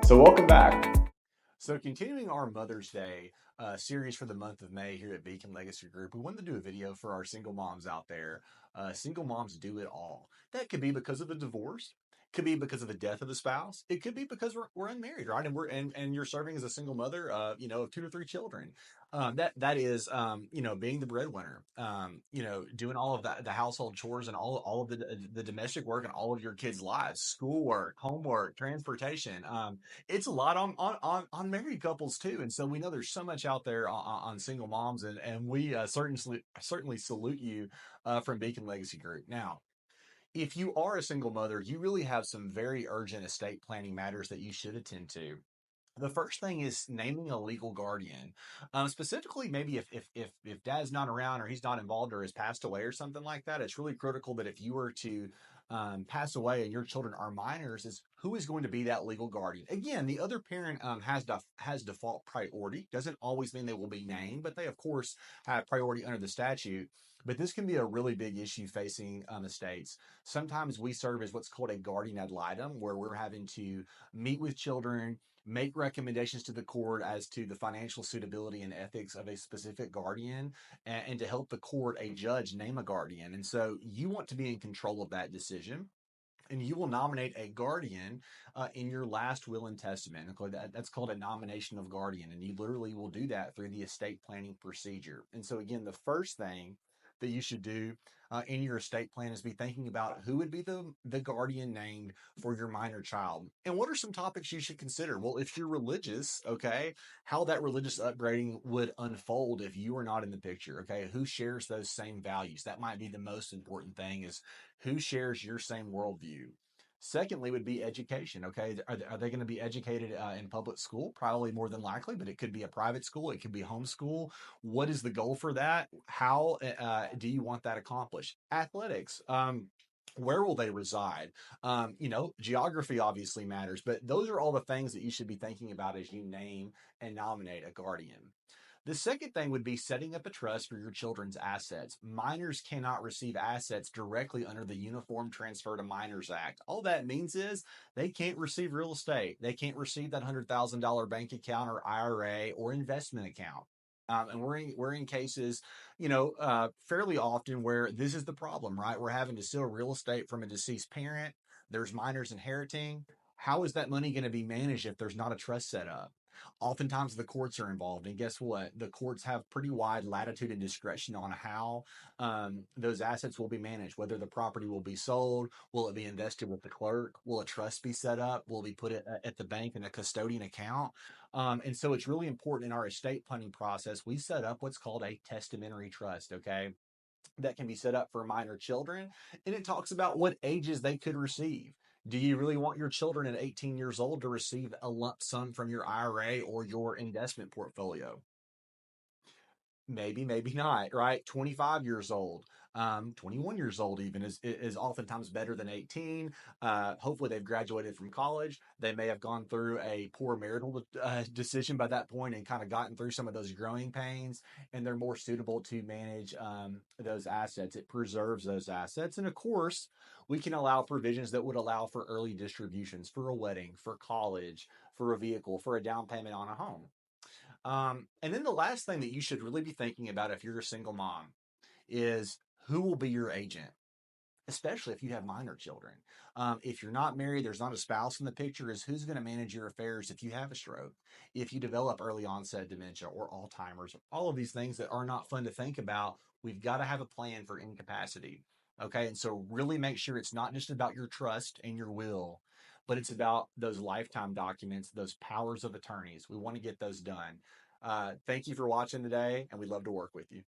So welcome back. So, continuing our Mother's Day series for the month of May here at Beacon Legacy Group, we wanted to do a video for our single moms out there. Single moms do it all. That could be because of a divorce, could be because of the death of the spouse. It could be because we're unmarried, right? And you're serving as a single mother, of 2 to 3 children. That is, being the breadwinner, doing all of that, the household chores and all of the domestic work and all of your kids' lives, schoolwork, homework, transportation. It's a lot on married couples too, and so we know there's so much out there on single moms, and we certainly salute you from Beacon Legacy Group. Now, if you are a single mother, you really have some very urgent estate planning matters that you should attend to. The first thing is naming a legal guardian. Specifically, maybe if dad's not around or he's not involved or has passed away or something like that, it's really critical that if you were to pass away and your children are minors, is who is going to be that legal guardian. Again, the other parent has default priority. Doesn't always mean they will be named, but they of course have priority under the statute. But this can be a really big issue facing estates. Sometimes we serve as what's called a guardian ad litem, where we're having to meet with children, make recommendations to the court as to the financial suitability and ethics of a specific guardian, and to help the court, a judge, name a guardian. And so you want to be in control of that decision. And you will nominate a guardian in your last will and testament. Okay, that's called a nomination of guardian. And you literally will do that through the estate planning procedure. And so, again, the first thing that you should do in your estate plan is be thinking about who would be the guardian named for your minor child. And what are some topics you should consider? Well, if you're religious, okay, how that religious upgrading would unfold if you are not in the picture, okay? Who shares those same values? That might be the most important thing, is who shares your same worldview. Secondly, would be education. Okay, are they going to be educated in public school? Probably more than likely, but it could be a private school. It could be homeschool. What is the goal for that? How do you want that accomplished? Athletics. Where will they reside? Geography obviously matters, but those are all the things that you should be thinking about as you name and nominate a guardian. The second thing would be setting up a trust for your children's assets. Minors cannot receive assets directly under the Uniform Transfer to Minors Act. All that means is they can't receive real estate. They can't receive that $100,000 bank account or IRA or investment account. And we're in cases, fairly often where this is the problem, right? We're having to steal real estate from a deceased parent. There's minors inheriting. How is that money going to be managed if there's not a trust set up? Oftentimes the courts are involved, and guess what? The courts have pretty wide latitude and discretion on how those assets will be managed. Whether the property will be sold, will it be invested with the clerk, will a trust be set up, will we put it at the bank in a custodian account? And so it's really important in our estate planning process. We set up what's called a testamentary trust. Okay, that can be set up for minor children, and it talks about what ages they could receive. Do you really want your children at 18 years old to receive a lump sum from your IRA or your investment portfolio? Maybe, maybe not, right? 25 years old, 21 years old even is oftentimes better than 18. Hopefully they've graduated from college. They may have gone through a poor marital decision by that point and kind of gotten through some of those growing pains, and they're more suitable to manage those assets. It preserves those assets. And of course, we can allow provisions that would allow for early distributions, for a wedding, for college, for a vehicle, for a down payment on a home. And then the last thing that you should really be thinking about if you're a single mom is who will be your agent, especially if you have minor children. If you're not married, there's not a spouse in the picture, is who's going to manage your affairs if you have a stroke, if you develop early onset dementia or Alzheimer's, all of these things that are not fun to think about. We've got to have a plan for incapacity. Okay. And so really make sure it's not just about your trust and your will, but it's about those lifetime documents, those powers of attorneys. We want to get those done. Thank you for watching today, and we'd love to work with you.